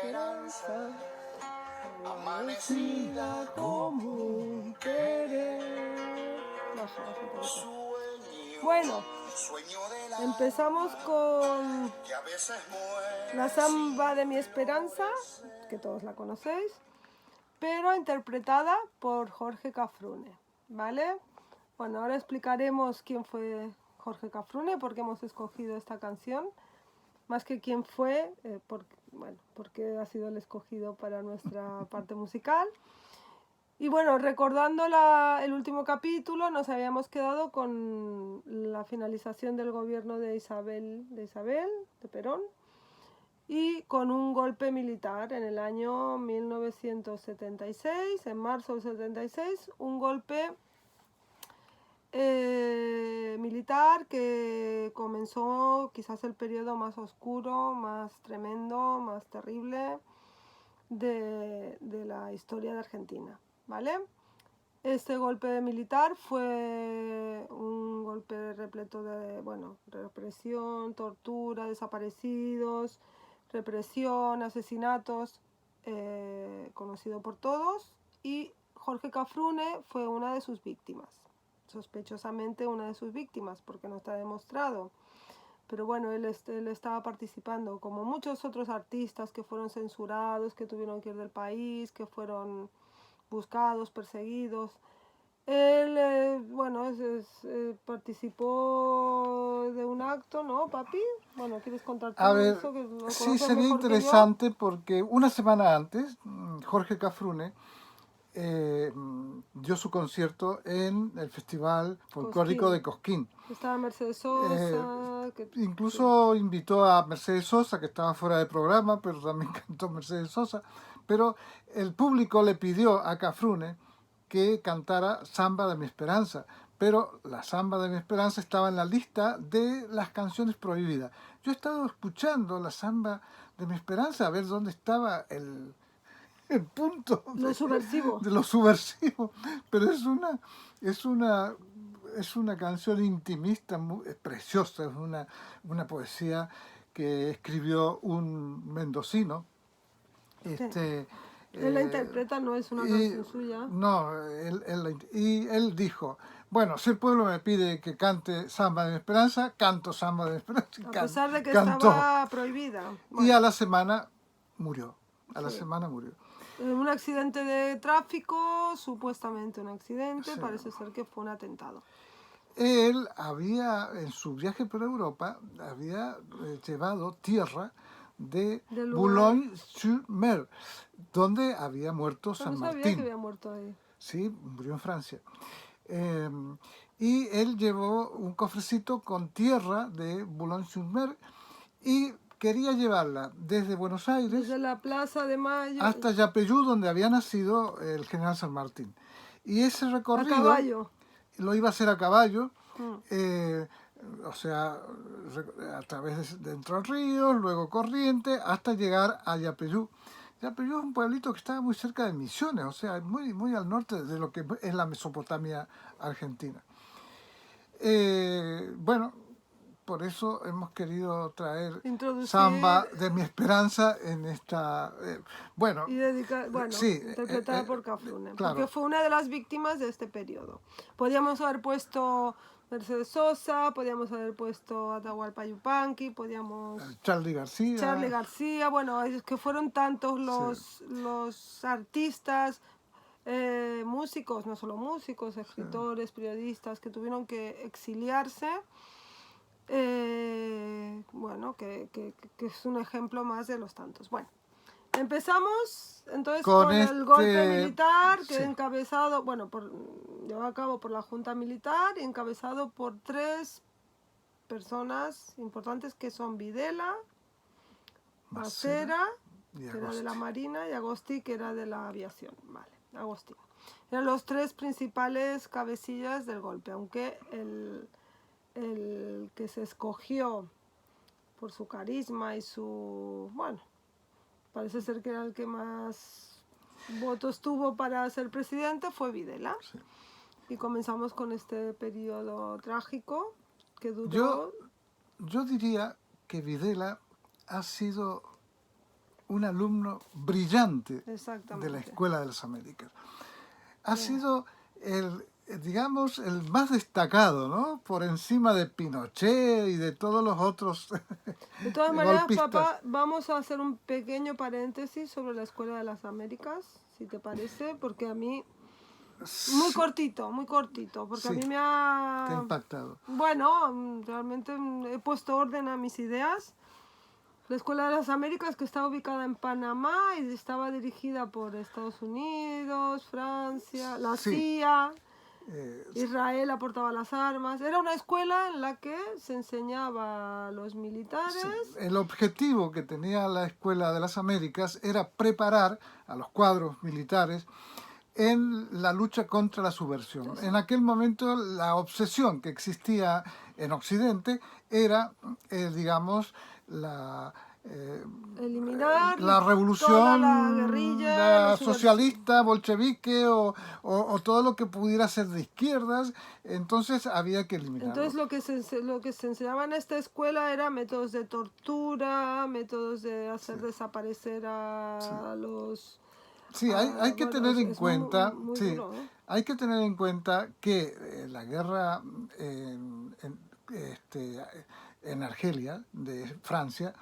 esperanza, amanecida como un querer. Bueno, empezamos con la samba de mi esperanza, que todos la conocéis, pero interpretada por Jorge Cafrune, ¿vale? Bueno, ahora explicaremos quién fue Jorge Cafrune, por qué hemos escogido esta canción, más que quién fue, porque ha sido el escogido para nuestra parte musical. Y bueno, recordando el último capítulo, nos habíamos quedado con la finalización del gobierno de Isabel, de Perón, y con un golpe militar en el año 1976, en marzo del 76, un golpe militar que comenzó quizás el periodo más oscuro, más tremendo, más terrible de la historia de Argentina, ¿vale? Este golpe militar fue un golpe repleto de, represión, tortura, desaparecidos, represión, asesinatos, conocido por todos, y Jorge Cafrune fue una de sus víctimas, sospechosamente una de sus víctimas, porque no está demostrado. Pero bueno, él estaba participando, como muchos otros artistas que fueron censurados, que tuvieron que ir del país, que fueron buscados, perseguidos. Él, participó de un acto, ¿no, papi? Bueno, ¿quieres contar tú eso? Que lo sí, conoces sería mejor interesante que yo. porque una semana antes, Jorge Cafrune dio su concierto en el Festival Folclórico Cosquín. de Cosquín. Estaba Mercedes Eh, Sosa. Incluso invitó a Mercedes Sosa, que estaba fuera de programa, pero también cantó Mercedes Sosa. Pero el público le pidió a Cafrune que cantara Samba de mi Esperanza. Pero la Samba de mi Esperanza estaba en la lista de las canciones prohibidas. Yo he estado escuchando la Samba de mi Esperanza a ver dónde estaba el punto Lo subversivo. de lo subversivo. Pero es una canción intimista, es preciosa, es una poesía que escribió un mendocino. Él la interpreta, no es una canción suya. No, él dijo, bueno, si el pueblo me pide que cante Samba de mi Esperanza, canto Samba de mi Esperanza. A pesar de que cantó. estaba prohibida. Bueno. Y a la semana murió. La semana murió. Un accidente de tráfico, supuestamente un accidente, sí. Parece ser que fue un atentado. Él había, en su viaje por Europa, había llevado tierra de Boulogne-sur-Mer, donde había muerto San Martín. No sabía que había muerto ahí. Sí, murió en Francia. Y él llevó un cofrecito con tierra de Boulogne-sur-Mer y quería llevarla desde Buenos Aires, desde la Plaza de Mayo, hasta Yapeyú, donde había nacido el general San Martín. Y ese recorrido a caballo. Lo iba a hacer a caballo, o sea, a través de Entre Ríos, luego Corrientes, hasta llegar a Yapeyú. Yapeyú es un pueblito que estaba muy cerca de Misiones, o sea, muy, muy al norte de lo que es la Mesopotamia argentina. Bueno, por eso hemos querido traer Samba de mi Esperanza en esta... interpretada por Cafrune, claro. Porque fue una de las víctimas de este periodo. Podíamos haber puesto Mercedes Sosa, podíamos haber puesto Atahualpa Yupanqui, podíamos... Charly García, bueno, es que fueron tantos los artistas... músicos, no solo músicos, escritores, periodistas que tuvieron que exiliarse, que es un ejemplo más de los tantos. Bueno, empezamos entonces con el golpe militar que encabezado, llevado a cabo por la Junta Militar y encabezado por 3 personas importantes que son Videla, Macera, que era de la Marina, y Agosti, que era de la aviación. Vale. Agostino. Eran los 3 principales cabecillas del golpe, aunque el que se escogió por su carisma y su... parece ser que era el que más votos tuvo para ser presidente, fue Videla. Sí. Y comenzamos con este periodo trágico que duró... Yo diría que Videla ha sido un alumno brillante de la Exactamente. Escuela de las Américas. Ha Sí. sido digamos, el más destacado, ¿no? Por encima de Pinochet y de todos los otros De todas maneras, golpistas. papá, vamos a hacer un pequeño paréntesis sobre la Escuela de las Américas, si te parece, porque a mí, muy cortito, porque a Sí, mí me te ha ha... impactado. Bueno, realmente he puesto orden a mis ideas. La Escuela de las Américas, que está ubicada en Panamá y estaba dirigida por Estados Unidos, Francia, la Sí, CIA, eh, Israel aportaba las armas. Era una escuela en la que se enseñaba a los militares. sí. El objetivo que tenía la Escuela de las Américas era preparar a los cuadros militares en la lucha contra la subversión. En aquel momento la obsesión que existía en Occidente era, digamos, eh, Eliminar la toda la guerrilla, revolución los socialista, bolchevique o todo lo que pudiera ser de izquierdas, entonces había que eliminarlo. Entonces lo que se enseñaba en esta escuela era métodos de tortura, métodos de hacer Sí. desaparecer Sí. a los... Sí, hay que bueno, tener en es muy, cuenta, muy sí, duro, ¿eh? hay que tener en cuenta que la guerra este, en Argelia, de Francia,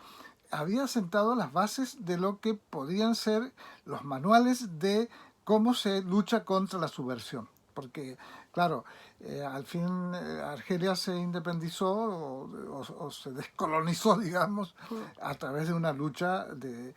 había sentado las bases de lo que podían ser los manuales de cómo se lucha contra la subversión. Porque, claro, al fin Argelia se independizó o se descolonizó, digamos, a través de una lucha de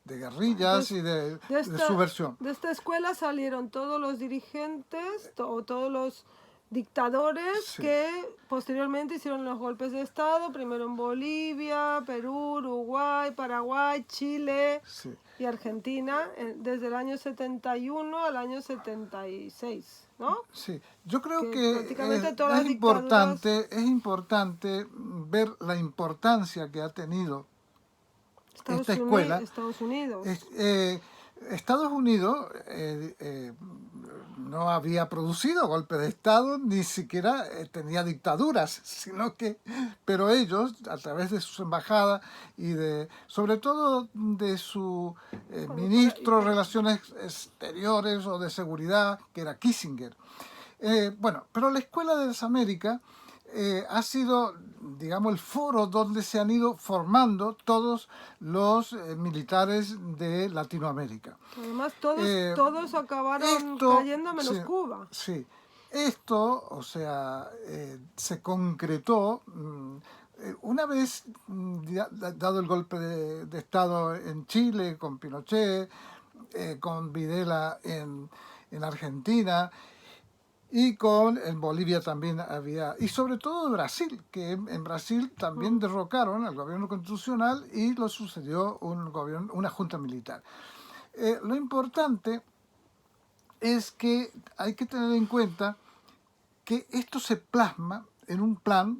guerrillas Entonces, y de de esta, subversión. de esta escuela salieron todos los dirigentes o todos los dictadores Sí, que posteriormente hicieron los golpes de Estado, primero en Bolivia, Perú, Uruguay, Paraguay, Chile sí. y Argentina, desde el año 71 al año 76, ¿no? Sí, yo creo Que que prácticamente todas las dictaduras... es importante ver la importancia que ha tenido esta escuela. Estados Unidos. Estados Unidos no había producido golpe de Estado, ni siquiera tenía dictaduras, sino que, pero ellos, a través de sus embajadas y de, sobre todo de su Bueno, ministro de Relaciones Exteriores o de Seguridad, que era Kissinger. Bueno, pero la Escuela de las Américas ha sido, digamos, el foro donde se han ido formando todos los militares de Latinoamérica. Además, Eh, todos acabaron esto, cayendo sí, menos Cuba. sí, esto, o sea, se concretó una vez dado el golpe de Estado en Chile con Pinochet, con Videla en Argentina, y en Bolivia también había, y sobre todo Brasil, que en Brasil también derrocaron al gobierno constitucional y lo sucedió una junta militar. Lo importante es que hay que tener en cuenta que esto se plasma en un plan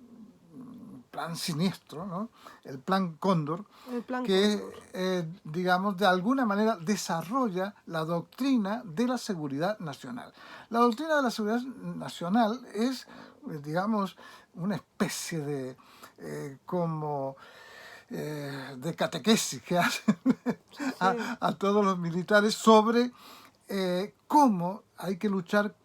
siniestro, ¿no? El plan Cóndor, El plan que, Cóndor. digamos, de alguna manera desarrolla la doctrina de la seguridad nacional. La doctrina de la seguridad nacional es, digamos, una especie de, como, de catequesis que hacen Sí, sí. a todos los militares sobre cómo hay que luchar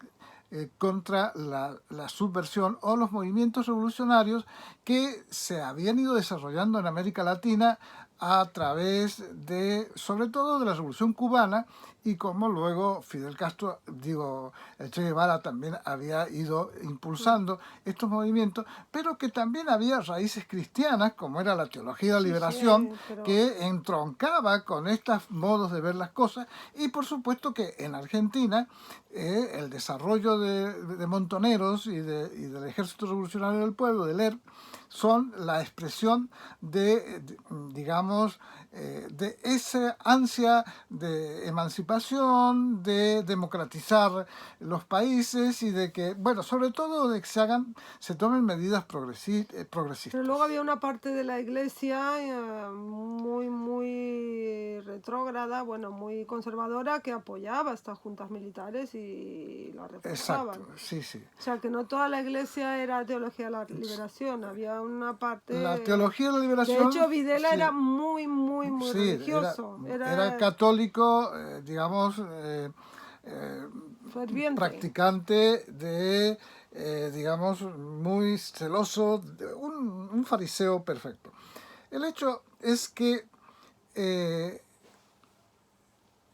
contra la subversión o los movimientos revolucionarios que se habían ido desarrollando en América Latina a través de, sobre todo, de la Revolución Cubana y como luego Fidel Castro, el Che Guevara también había ido impulsando estos movimientos, pero que también había raíces cristianas, como era la teología de la liberación, pero... que entroncaba con estos modos de ver las cosas, y por supuesto que en Argentina el desarrollo de Montoneros y del Ejército Revolucionario del Pueblo, del ERP, son la expresión digamos, de esa ansia de emancipación emancipación, de democratizar los países y de que, bueno, sobre todo de que se tomen medidas progresistas. Pero luego había una parte de la iglesia muy retrógrada, bueno, muy conservadora, que apoyaba estas juntas militares y las reforzaban. Exacto, sí, sí. O sea, que no toda la iglesia era teología de la liberación, había una parte... La teología de la De liberación, hecho, Videla sí, era muy sí, religioso, era católico, digamos, ferviente. practicante de, digamos, muy celoso, un fariseo perfecto. El hecho es que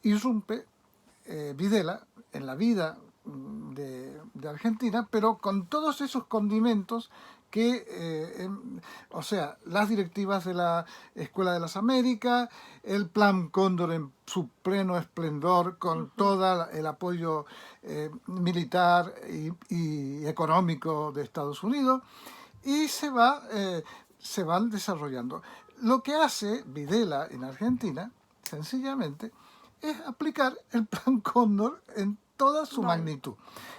irrumpe Videla en la vida de Argentina, pero con todos esos condimentos que, o sea, las directivas de la Escuela de las Américas, el Plan Cóndor en su pleno esplendor, con todo el apoyo militar y económico de Estados Unidos, y se van desarrollando. Lo que hace Videla en Argentina, sencillamente, es aplicar el Plan Cóndor en toda su Vale. magnitud.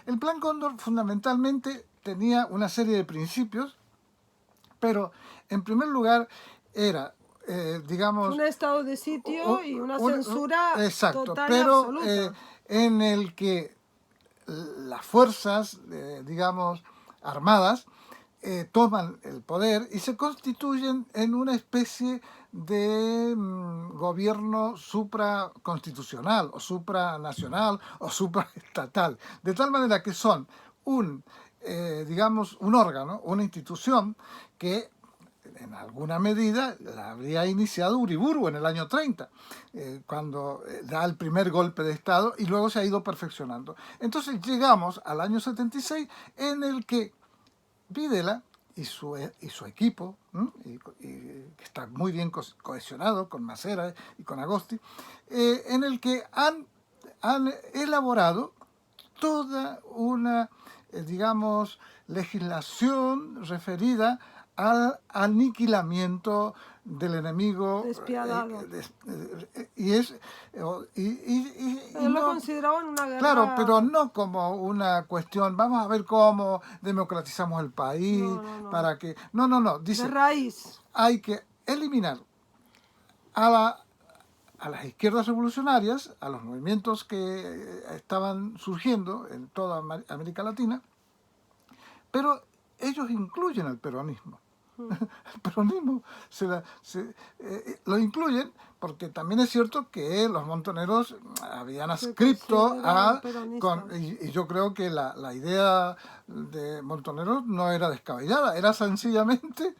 El Plan Cóndor fundamentalmente tenía una serie de principios, pero en primer lugar era, digamos... Un estado de sitio y una censura exacto, total y pero absoluta. en el que las fuerzas, digamos, armadas, toman el poder y se constituyen en una especie de gobierno supraconstitucional o supranacional o supraestatal, de tal manera que son digamos, un órgano, una institución que en alguna medida la habría iniciado Uriburu en el año 30, cuando da el primer golpe de Estado y luego se ha ido perfeccionando. Entonces llegamos al año 76 en el que Videla y su equipo, que está muy bien cohesionado con Macera y con Agosti, en el que han elaborado toda una, digamos, legislación referida al aniquilamiento del enemigo Despiadado. y Lo no, consideraban una guerra... claro, pero no como una cuestión, vamos a ver cómo democratizamos el país, No. para que... No, De dice, raíz. hay que eliminar a las izquierdas revolucionarias, a los movimientos que estaban surgiendo en toda América Latina, pero ellos incluyen al peronismo. El peronismo lo incluyen porque también es cierto que los montoneros habían adscrito y yo creo que la idea de Montoneros no era descabellada, era sencillamente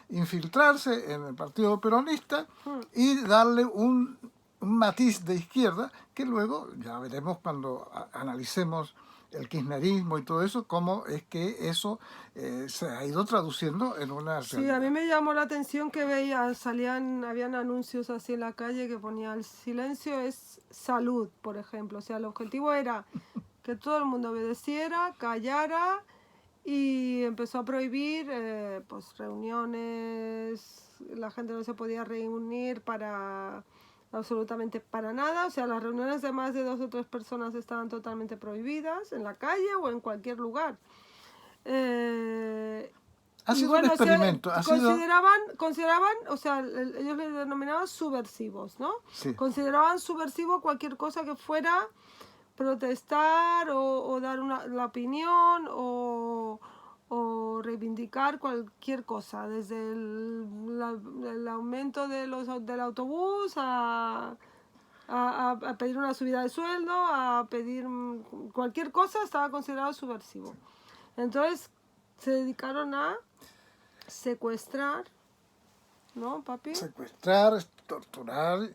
infiltrarse en el partido peronista y darle un matiz de izquierda que luego ya veremos cuando analicemos el kirchnerismo y todo eso, cómo es que eso se ha ido traduciendo en una Sí, realidad. a mí me llamó la atención que habían anuncios así en la calle que ponía el silencio es salud, por ejemplo. O sea, el objetivo era que todo el mundo obedeciera, callara y empezó a prohibir pues reuniones, la gente no se podía reunir para absolutamente para nada, o sea, las reuniones de más de 2 o 3 personas estaban totalmente prohibidas en la calle o en cualquier lugar. Ha sido un experimento. Consideraban, o sea, ellos les denominaban subversivos, ¿no? Sí. Consideraban subversivo cualquier cosa que fuera protestar o dar la opinión o reivindicar cualquier cosa, desde el aumento del autobús a pedir una subida de sueldo, a pedir cualquier cosa, estaba considerado subversivo. Entonces se dedicaron a secuestrar, ¿no, papi? Secuestrar, torturar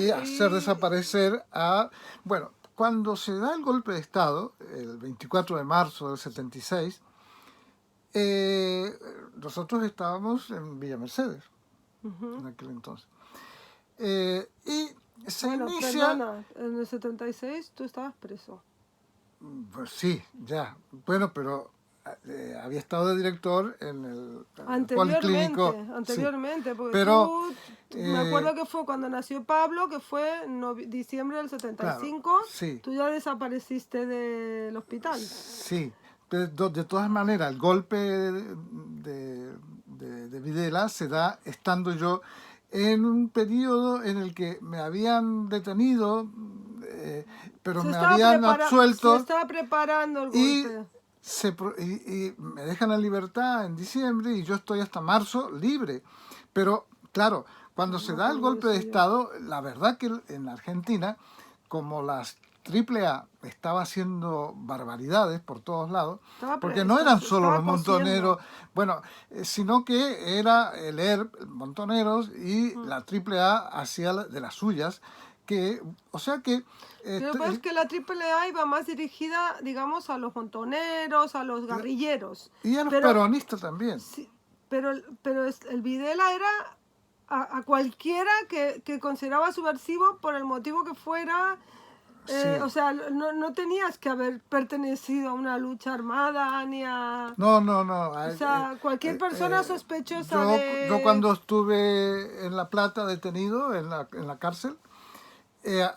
y hacer desaparecer a... Bueno, cuando se da el golpe de Estado, el 24 de marzo del 76, nosotros estábamos en Villa Mercedes, en aquel entonces. Y se inicia... Perdona, en el 76 tú estabas preso. Pues sí, ya. Bueno, pero había estado de director en el Anteriormente, policlínico. Sí, anteriormente, porque pero, me acuerdo eh, que fue cuando nació Pablo, que fue en diciembre del claro, 75, sí, tú ya desapareciste del hospital. sí. De todas maneras, el golpe de Videla se da estando yo en un periodo en el que me habían detenido, pero me habían Se absuelto estaba preparando el y, golpe. y me dejan en libertad en diciembre y yo estoy hasta marzo libre. Pero claro, cuando No se me da el acuerdo de golpe de eso yo. Estado, la verdad que en Argentina, como las AAA estaba haciendo barbaridades por todos lados, porque no eran solo estaba los cosiendo. montoneros, bueno, sino que era el ERP, Montoneros, y Mm. la AAA hacía de las suyas, que, o sea que, Lo que pasa es que la AAA iba más dirigida, digamos, a los montoneros, a los guerrilleros. y a los Pero peronistas también. sí, el Videla era a cualquiera que consideraba subversivo por el motivo que fuera. Sí. O sea, no tenías que haber pertenecido a una lucha armada ni a... No, no, no. O sea, cualquier persona sospechosa Yo de... cuando estuve en La Plata detenido, en la cárcel,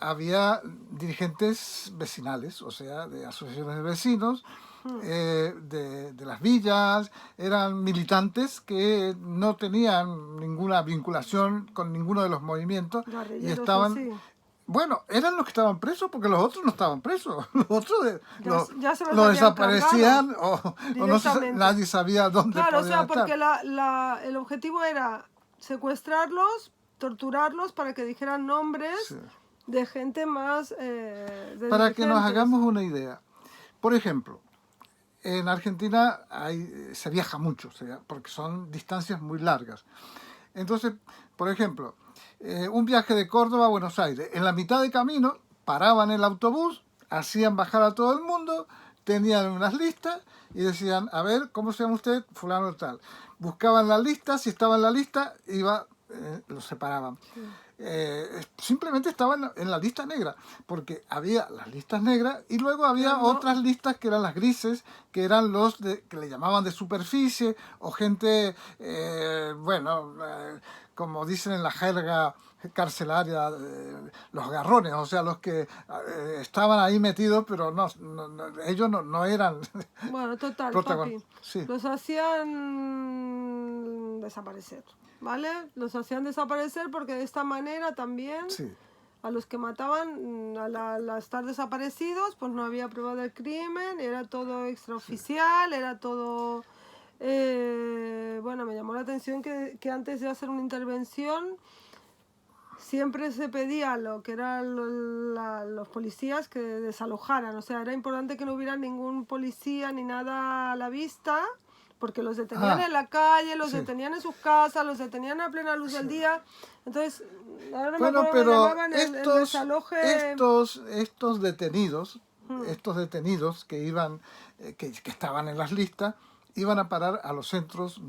había dirigentes vecinales, o sea, de asociaciones de vecinos, Mm, de las villas, eran militantes que no tenían ninguna vinculación con ninguno de los movimientos y guerrilleros en estaban, sí. bueno, eran los que estaban presos porque los otros no estaban presos, los otros Ya se los lo habían cargado desaparecían o no directamente. nadie sabía dónde Claro, o podían sea, estar. porque el objetivo era secuestrarlos, torturarlos para que dijeran Sí. nombres de gente más, de Para que nos dirigentes. hagamos una idea, por ejemplo, en Argentina se viaja mucho, porque son distancias muy largas. Entonces, por ejemplo, un viaje de Córdoba a Buenos Aires, en la mitad de camino paraban el autobús, hacían bajar a todo el mundo, tenían unas listas y decían, a ver, ¿cómo se llama usted? Fulano tal. Buscaban la lista, si estaba en la lista, los separaban. Sí. Simplemente estaban en la lista negra, porque había las listas negras y luego había Pero no, otras listas que eran las grises, que eran que le llamaban de superficie, o gente, como dicen en la jerga carcelaria, los garrones, o sea, los que estaban ahí metidos, pero ellos no eran bueno, total, papi, protagonistas. Sí, los hacían desaparecer, ¿vale? Los hacían desaparecer porque de esta manera también sí. a los que mataban al estar desaparecidos, pues no había prueba del crimen, era todo extraoficial, era todo... bueno, me llamó la atención que antes de hacer una intervención siempre se pedía lo que eran los policías que desalojaran, o sea, era importante que no hubiera ningún policía ni nada a la vista, porque los detenían Ah, en la calle, los sí. detenían en sus casas, los detenían a plena luz Sí. del día, entonces, ahora no me Bueno, acuerdo cómo pero llamaban el desaloje... Hmm. estos detenidos que iban, que estaban en las listas, iban a parar a los centros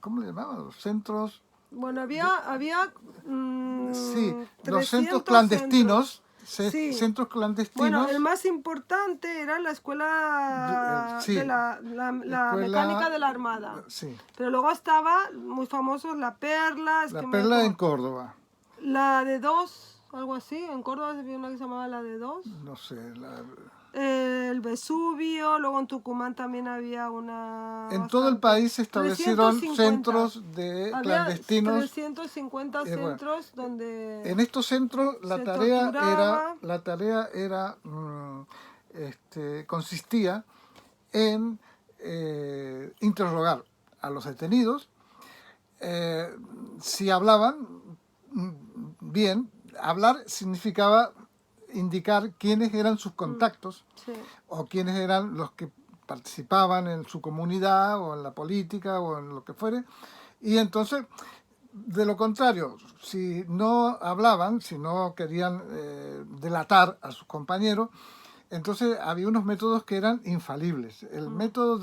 ¿cómo le llamaban? Los centros Bueno, de, había sí, los centros 300 centros. clandestinos, Sí. centros Bueno, el clandestinos, más importante era la escuela de sí, la mecánica escuela, de la Armada. sí, Pero luego estaba, muy famosos, la Perla, es la que Perla en Córdoba, la de dos, algo así. En Córdoba había una que se llamaba la de dos. no sé, El Vesubio, luego en Tucumán también había una en todo el bastante. país se establecieron 350. centros de Había clandestinos. 350 Bueno, centros donde en estos centros se torturaba. la tarea era consistía en interrogar a los detenidos. eh, si hablaban bien, hablar significaba indicar quiénes eran sus contactos Sí. o quiénes eran los que participaban en su comunidad o en la política o en lo que fuere. Y entonces, de lo contrario, si no hablaban, si no querían delatar a sus compañeros, entonces había unos métodos que eran infalibles. El método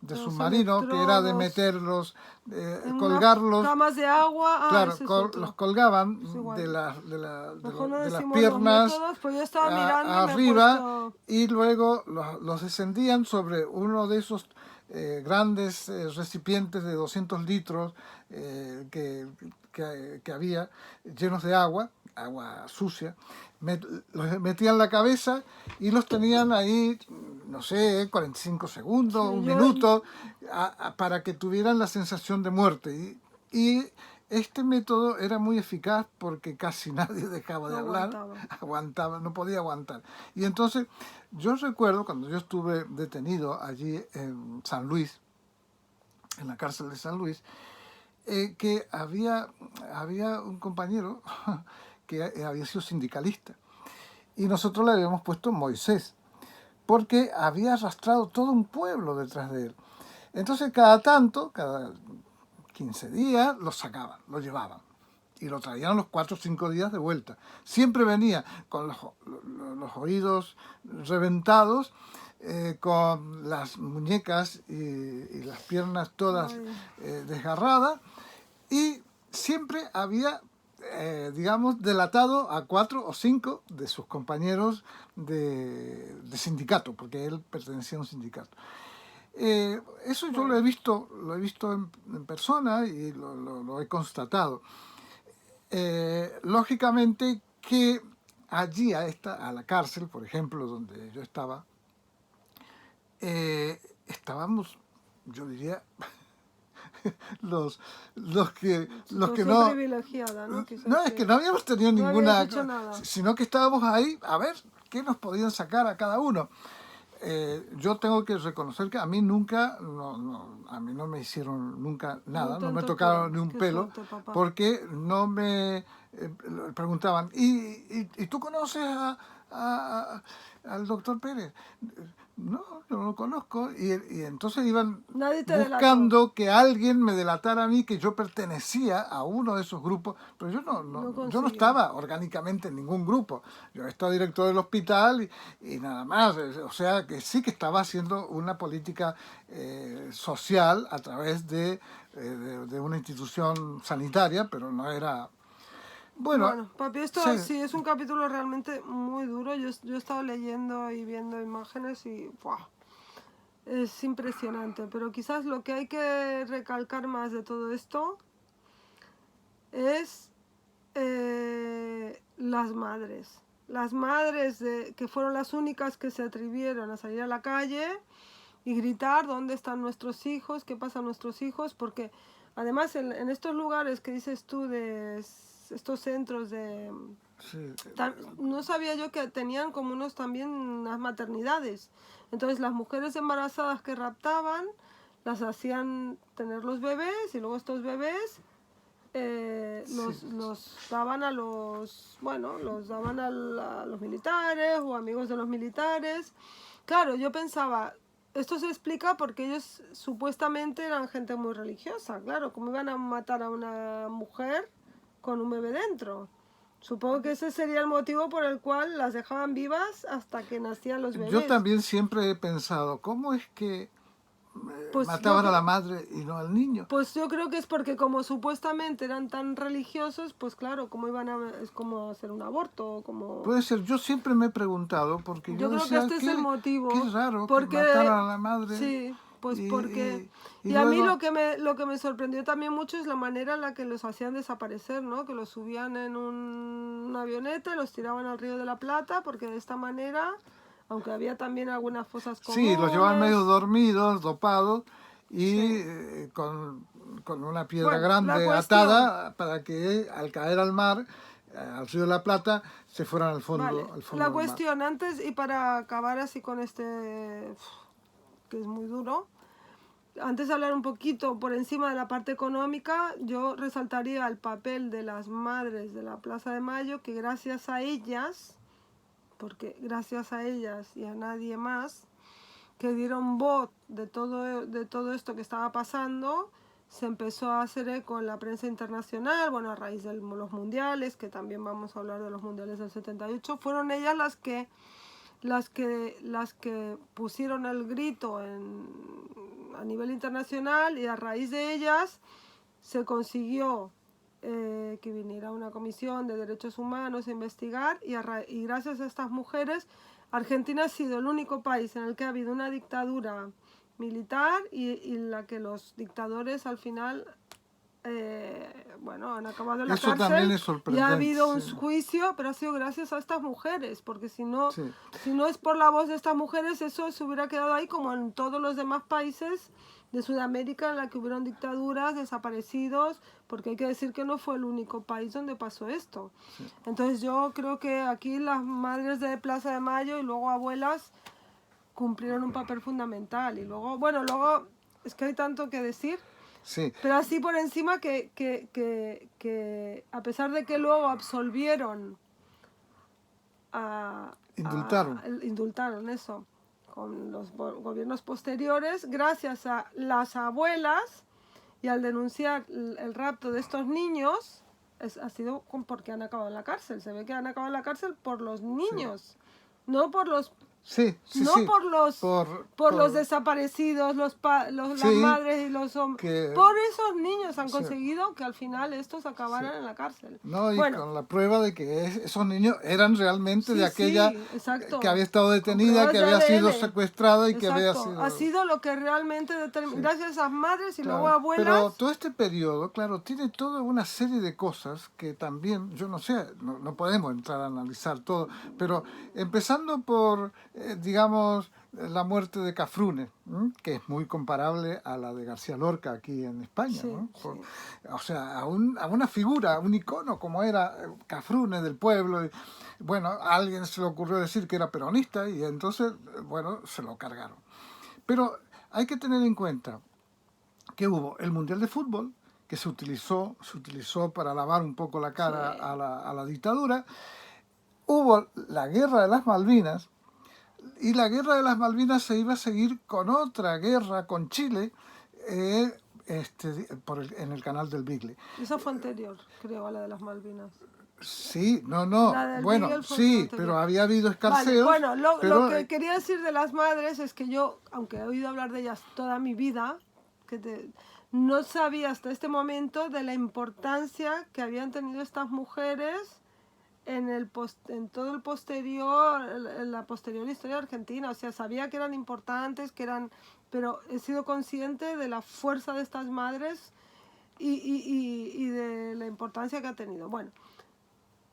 Los submarino, que era de electrodos meterlos, en unas colgarlos, camas de agua. Ah, claro, ese es los otro. colgaban Es de igual. Mejor no de las decimos los piernas métodos, pues yo estaba mirando y me he arriba, puesto... y luego los descendían sobre uno de esos grandes recipientes de 200 litros que había, llenos de agua sucia. Los metían la cabeza y los tenían ahí, no sé, 45 segundos, Sí, un yo, minuto, para que tuvieran la sensación de muerte. Y este método era muy eficaz porque casi nadie dejaba no de hablar, aguantaba. aguantaba, no podía aguantar. Y entonces yo recuerdo cuando yo estuve detenido allí en San Luis, en la cárcel de San Luis, que había un compañero que había sido sindicalista y nosotros le habíamos puesto Moisés porque había arrastrado todo un pueblo detrás de él. Entonces cada tanto, cada 15 días, lo sacaban, lo llevaban y lo traían a los 4 o 5 días de vuelta. Siempre venía con los oídos reventados, con las muñecas y las piernas todas Ay, desgarradas, y siempre había, digamos, delatado a 4 o 5 de sus compañeros de sindicato, porque él pertenecía a un sindicato. Eso yo bueno, lo he visto en persona y lo he constatado. Lógicamente que allí a la cárcel, por ejemplo, donde yo estaba, estábamos, yo diría, los, los que situación no, privilegiada, ¿no? Quizás no, es que que no habíamos tenido no habíais ninguna, hecho nada. sino que estábamos ahí a ver qué nos podían sacar a cada uno. Yo tengo que reconocer que a mí nunca, a mí no me hicieron nunca No nada, te no han me tocaron torturado. ni un Qué pelo, suerte, papá. porque no me preguntaban, ¿y tú conoces a- al doctor Pérez? No, yo no lo conozco. Y entonces iban Nadie te delató. buscando que alguien me delatara a mí que yo pertenecía a uno de esos grupos, pero No yo no consiguió. estaba orgánicamente en ningún grupo. Yo estaba director del hospital y nada más. O sea que sí que estaba haciendo una política social a través de una institución sanitaria, pero no era... Bueno, Bueno, papi, sí, esto sí es un capítulo realmente muy duro. Yo he estado leyendo y viendo imágenes y ¡buah! Es impresionante. Pero quizás lo que hay que recalcar más de todo esto es las madres. Las madres que fueron las únicas que se atrevieron a salir a la calle y gritar dónde están nuestros hijos, qué pasa a nuestros hijos, porque además en estos lugares que dices tú, de estos centros de... sí, No sabía yo que tenían como unos también unas maternidades. Entonces las mujeres embarazadas que raptaban las hacían tener los bebés y luego estos bebés sí. los daban a los, bueno, los daban a los militares o amigos de los militares. Claro, yo pensaba, esto se explica porque ellos supuestamente eran gente muy religiosa, claro, ¿cómo iban a matar a una mujer con un bebé dentro? Supongo que ese sería el motivo por el cual las dejaban vivas hasta que nacían los Yo bebés. también siempre he pensado, ¿cómo es que Pues yo, mataban a la madre y no al niño? pues yo creo que es porque como supuestamente eran tan religiosos, pues claro, ¿cómo iban a... es como hacer un aborto, como... Puede ser, yo siempre me he preguntado, porque yo Yo creo que decía, este es el qué motivo, raro que porque mataran a la madre sí, pues y, porque y y a mí luego, lo que me sorprendió también mucho es la manera en la que los hacían desaparecer, ¿no? Que los subían en una avioneta y los tiraban al Río de la Plata, porque de esta manera, aunque había también algunas fosas sí, los llevaban medio comunes, dormidos, dopados, y sí. con una piedra Bueno, la grande cuestión, atada para que al caer al mar, al río de la Plata, se fueran vale, al fondo la del mar. cuestión antes y para acabar así con este que es muy duro. Antes de hablar un poquito por encima de la parte económica, yo resaltaría el papel de las madres de la Plaza de Mayo, que gracias a ellas, porque gracias a ellas y a nadie más, que dieron voz de todo esto que estaba pasando, se empezó a hacer eco en la prensa internacional, bueno, a raíz de los mundiales, que también vamos a hablar de los mundiales del 78, fueron ellas las que pusieron el grito nivel internacional, y a raíz de ellas se consiguió que viniera una comisión de derechos humanos a investigar, y gracias a estas mujeres Argentina ha sido el único país en el que ha habido una dictadura militar y en la que los dictadores al final bueno, han acabado en la Eso también cárcel, es y sorprendente. ha habido un Sí. juicio, pero ha sido gracias a estas mujeres, porque Sí. si no es por la voz de estas mujeres, eso se hubiera quedado ahí, como en todos los demás países de Sudamérica en la que hubieron dictaduras, desaparecidos, porque hay que decir que no fue el único país donde pasó esto. Sí. Entonces yo creo que aquí las madres de Plaza de Mayo y luego abuelas cumplieron un papel fundamental. Y luego, bueno, luego es que hay tanto que decir, Sí. pero así por encima que a pesar de que luego absolvieron indultaron eso con los gobiernos posteriores, gracias a las abuelas y al denunciar el rapto de estos niños, ha sido porque han acabado en la cárcel. Se ve que han acabado en la cárcel por los niños, no por los Sí, sí, no sí. por los desaparecidos, Sí, las madres y los hombres. que Por esos niños han sí. conseguido que al final estos acabaran Sí. en la cárcel. No, y Bueno, con la prueba de que esos niños eran realmente sí, de aquella sí, exacto. que había estado Con detenida, pruebas que de había sido ADN. secuestrada y que había Exacto. sido... Ha sido lo que realmente determinó. Sí. Gracias a esas madres y luego Claro, pero abuelas. todo este periodo, claro, tiene toda una serie de cosas que también, yo no sé, no podemos entrar a analizar todo, pero empezando por, digamos, la muerte de Cafrune, ¿m? Que es muy comparable a la de García Lorca aquí en España, Sí, ¿no? sí. O sea, a una figura, a un icono como era Cafrune del pueblo. Y, bueno, a alguien se le ocurrió decir que era peronista y entonces, bueno, se lo cargaron. Pero hay que tener en cuenta que hubo el Mundial de Fútbol, que se utilizó para lavar un poco la cara Sí. a la dictadura. Hubo la Guerra de las Malvinas, y la Guerra de las Malvinas se iba a seguir con otra guerra con Chile en el canal del Beagle. Esa fue anterior, creo, a la de las Malvinas. Sí, La no, del bueno, Beagle fue sí, anterior. pero había habido Vale, escarceos, bueno, lo pero que quería decir de las madres es que yo, aunque he oído hablar de ellas toda mi vida, no sabía hasta este momento de la importancia que habían tenido estas mujeres en todo el posterior, en la posterior historia argentina. O sea, sabía que eran importantes, pero he sido consciente de la fuerza de estas madres y de la importancia que ha tenido. Bueno,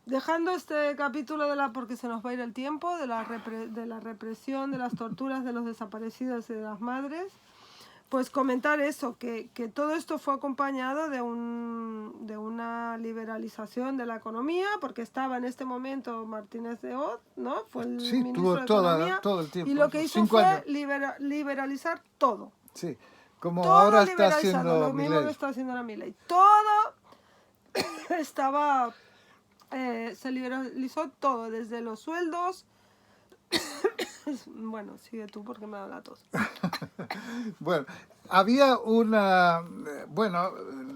dejando este capítulo porque se nos va a ir el tiempo, de la represión, de las torturas de los desaparecidos y de las madres, pues comentar eso, que todo esto fue acompañado de una liberalización de la economía, porque estaba en este momento Martínez de Hoz, ¿no? Fue el sí, ministro tuvo de Economía, todo el tiempo, y lo que hizo 5 fue años. liberalizar todo. Sí, como Todo ahora está liberalizado, haciendo lo mismo que Milei. está haciendo la Milei. Todo estaba... se liberalizó todo, desde los sueldos. Bueno, sigue tú porque me da la tos. Bueno, había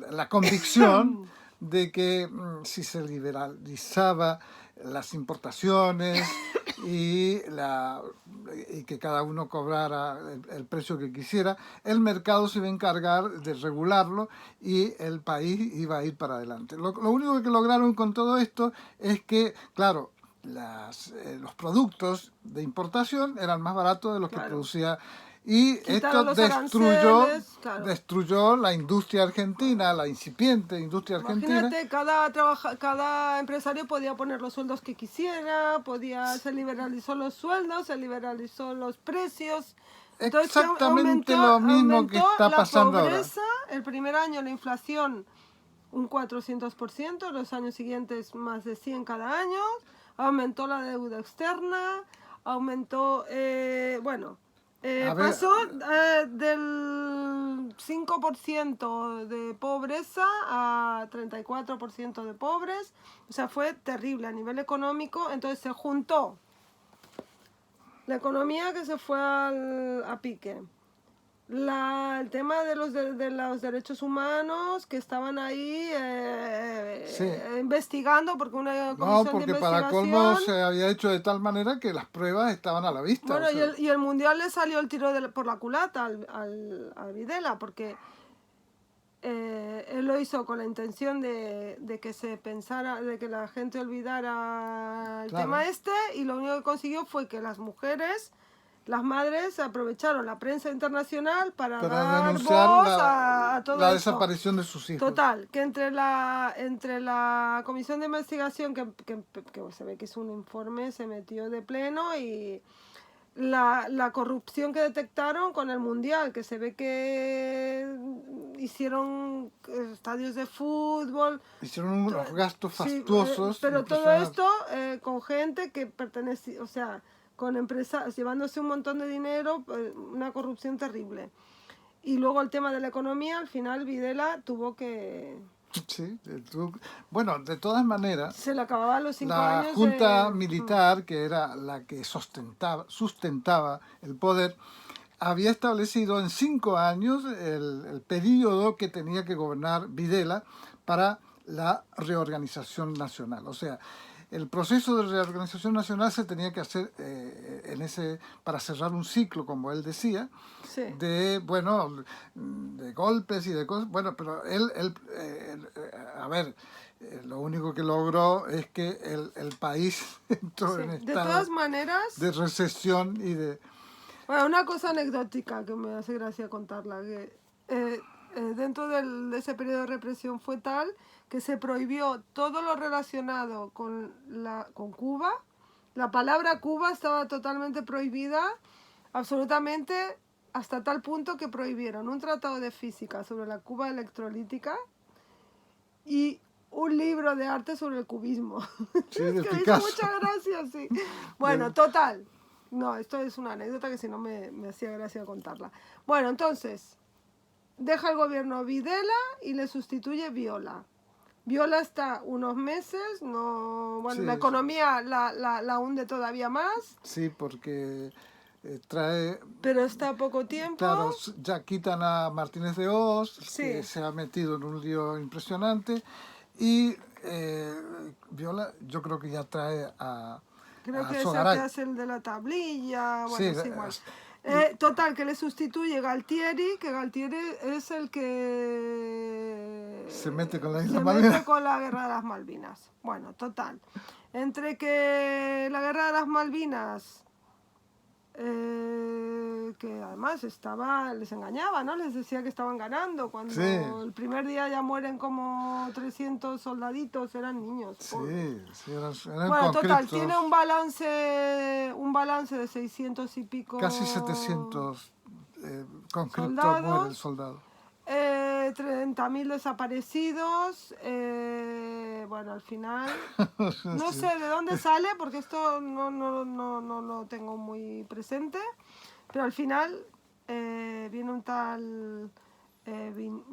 la convicción de que si se liberalizaba las importaciones y que cada uno cobrara el precio que quisiera, el mercado se iba a encargar de regularlo y el país iba a ir para adelante. Lo único que lograron con todo esto es que, claro, los productos de importación eran más baratos de los que producía, y Quitaron esto los aranceles, claro. destruyó la industria argentina, la incipiente industria argentina. Imagínate, cada empresario podía poner los sueldos que quisiera, se liberalizó los sueldos, se liberalizó los precios. Entonces, Exactamente lo mismo que está pasando ahora. La pobreza, el primer año la inflación un 400%, los años siguientes más de 100 cada año, aumentó la deuda externa, aumentó, pasó del 5% de pobreza a 34% de pobres. O sea, fue terrible a nivel económico. Entonces se juntó la economía, que se fue a pique, el tema de los derechos humanos que estaban ahí Sí. investigando, porque una No, comisión de porque para colmo investigación. se había hecho de tal manera que las pruebas estaban a la vista. O Bueno, sea, y el Mundial le salió el tiro por la culata al Videla, porque él lo hizo con la intención de que se pensara, de que la gente olvidara el claro, tema este, y lo único que consiguió fue que las madres aprovecharon la prensa internacional para para dar denunciar voz a todo la esto. desaparición de sus hijos. Total, que entre la comisión de investigación, que se ve que es un informe, se metió de pleno, y la corrupción que detectaron con el Mundial, que se ve que hicieron estadios de fútbol, Hicieron unos gastos sí, fastuosos pero todo impresionantes. esto con gente que pertenecía, o sea, con empresas, llevándose un montón de dinero, una corrupción terrible. Y luego el tema de la economía, al final Videla tuvo que. Sí, bueno, de todas maneras, Se le acababan los 5 años Junta de. Militar, que era la que sustentaba el poder, había establecido en 5 años el periodo que tenía que gobernar Videla para la reorganización nacional. O sea, el proceso de reorganización nacional se tenía que hacer para cerrar un ciclo, como él decía, Sí. de golpes y de cosas. Bueno, pero a ver, lo único que logró es que el país entró Sí. en De estado todas maneras, de recesión y de. bueno, una cosa anecdótica que me hace gracia contarla, que dentro de ese periodo de represión fue tal que se prohibió todo lo relacionado con Cuba. La palabra Cuba estaba totalmente prohibida, absolutamente, hasta tal punto que prohibieron un tratado de física sobre la Cuba electrolítica y un libro de arte sobre el cubismo. Sí, Es de que me hizo Picasso. mucha gracia, sí. Bueno, total. No, esto es una anécdota que si no me hacía gracia contarla. Bueno, entonces, deja el gobierno Videla y le sustituye Viola. Viola está unos meses, no, bueno, la Sí, economía la hunde todavía más, sí, porque trae. pero está poco tiempo. Claro, ya quitan a Martínez de Oz, que Sí, se ha metido en un lío impresionante, y Viola, yo creo que ya trae creo a que es el que Sogaray. hace el de la tablilla, Sí, bueno, sí, igual. y Total, que le sustituye Galtieri, que Galtieri es el que se mete con la Isla se Malvinas. mete con la guerra de las Malvinas. Bueno, total. Entre que la guerra de las Malvinas, que además les engañaba, ¿no? Les decía que estaban ganando, cuando Sí, el primer día ya mueren como 300 soldaditos, eran niños, pobres. sí, eran Bueno, total, tiene conscriptos, un balance de 600 y casi pico 700 conscriptos muere el soldados, soldado. 30.000 desaparecidos. Bueno, al final, no Sí. sé de dónde sale, porque esto no lo tengo muy presente, pero al final viene un tal.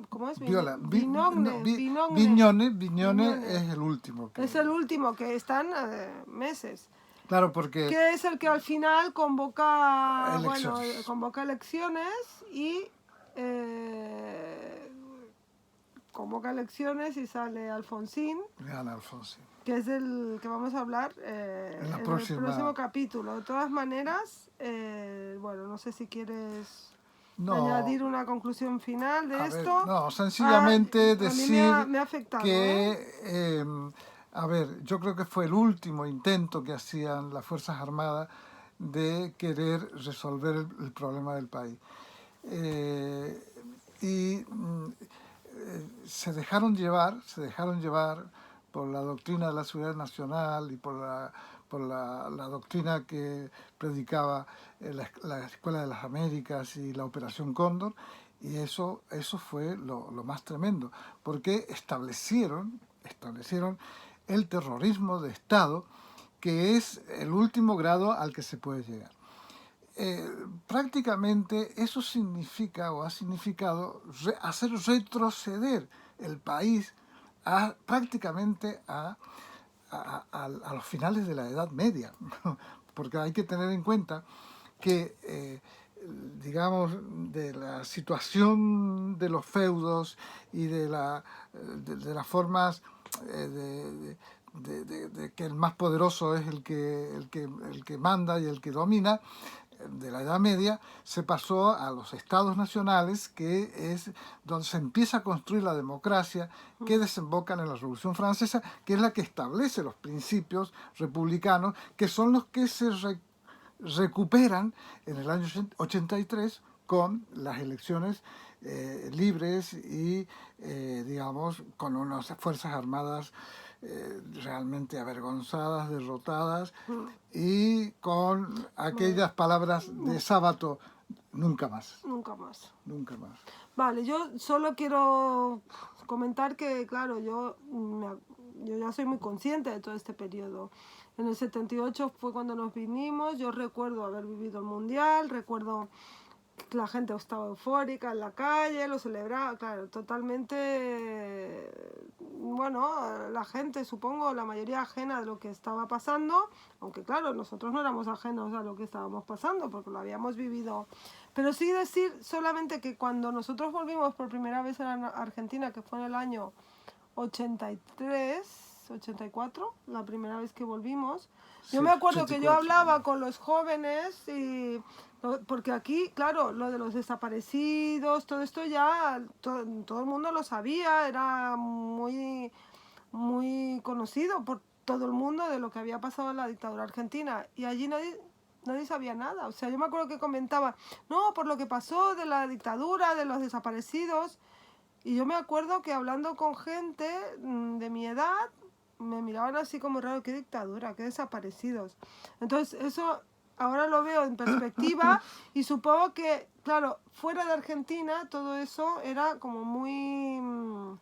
¿Cómo es? Viola, no, Vignone. Viñone es el último Es que. el último, que están meses. Claro, porque Que es el que al final convoca, bueno, elecciones. convoca elecciones y convoca elecciones y sale Alfonsín, Gana Alfonsín. que es del que vamos a hablar En la en el próxima. próximo capítulo. De todas maneras, bueno, no sé si quieres No, añadir una conclusión final de a ver, esto. no, Ah, sencillamente a mí decir me ha afectado, ¿eh? que, a ver, yo creo que fue el último intento que hacían las Fuerzas Armadas de querer resolver el problema del país. Eh, y se dejaron llevar por la doctrina de la seguridad nacional y por la doctrina que predicaba la Escuela de las Américas y la Operación Cóndor, y eso fue lo más tremendo, porque establecieron el terrorismo de Estado, que es el último grado al que se puede llegar. Prácticamente eso significa o ha significado hacer retroceder el país prácticamente a los finales de la Edad Media, porque hay que tener en cuenta que digamos, de la situación de los feudos y de las formas de que el más poderoso es el que manda y el que domina, de la Edad Media, se pasó a los estados nacionales, que es donde se empieza a construir la democracia, que desemboca en la Revolución Francesa, que es la que establece los principios republicanos, que son los que se recuperan en el año 83 con las elecciones libres y, digamos, con unas fuerzas armadas realmente avergonzadas, derrotadas, y con aquellas palabras de Sábato: nunca más, Nunca más. nunca más. Vale, yo solo quiero comentar que, claro, yo ya soy muy consciente de todo este periodo. En el 78 fue cuando nos vinimos, yo recuerdo haber vivido el Mundial, recuerdo que la gente estaba eufórica en la calle, lo celebraba, claro, totalmente, bueno, la gente, supongo, la mayoría ajena de lo que estaba pasando, aunque claro, nosotros no éramos ajenos a lo que estábamos pasando, porque lo habíamos vivido. Pero sí decir solamente que cuando nosotros volvimos por primera vez a Argentina, que fue en el año 83, 84, la primera vez que volvimos, yo me acuerdo que yo hablaba con los jóvenes y... Porque aquí, claro, lo de los desaparecidos, todo esto ya todo el mundo lo sabía, era muy, muy conocido por todo el mundo de lo que había pasado en la dictadura argentina. Y allí nadie sabía nada. O sea, yo me acuerdo que comentaba, no, por lo que pasó de la dictadura, de los desaparecidos. Y yo me acuerdo que hablando con gente de mi edad, me miraban así como raro: qué dictadura, qué desaparecidos. Entonces, eso... Ahora lo veo en perspectiva y supongo que, claro, fuera de Argentina todo eso era como muy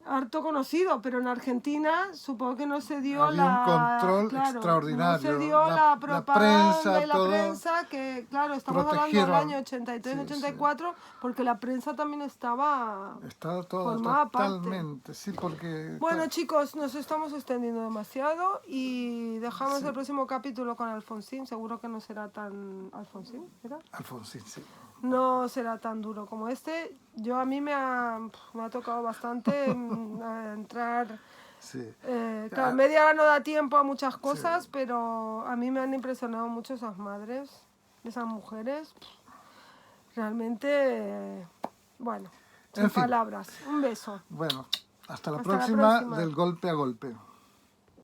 harto conocido, pero en Argentina supongo que no se dio había un control extraordinario. No se dio la propaganda y la prensa, que claro, estamos hablando del año 83, sí, 84, sí. Porque la prensa también estaba toda totalmente, parte. Sí, porque... Bueno, claro, chicos, nos estamos extendiendo demasiado y dejamos el próximo capítulo con Alfonsín. Seguro que no será tan... ¿Alfonsín? ¿Era? Alfonsín, sí. No será tan duro como este. A mí me ha tocado bastante entrar... Sí. Claro, media hora no da tiempo a muchas cosas, sí, pero a mí me han impresionado mucho esas madres, esas mujeres. Realmente, bueno, sin palabras. Un beso. Bueno, hasta la próxima del Golpe a Golpe.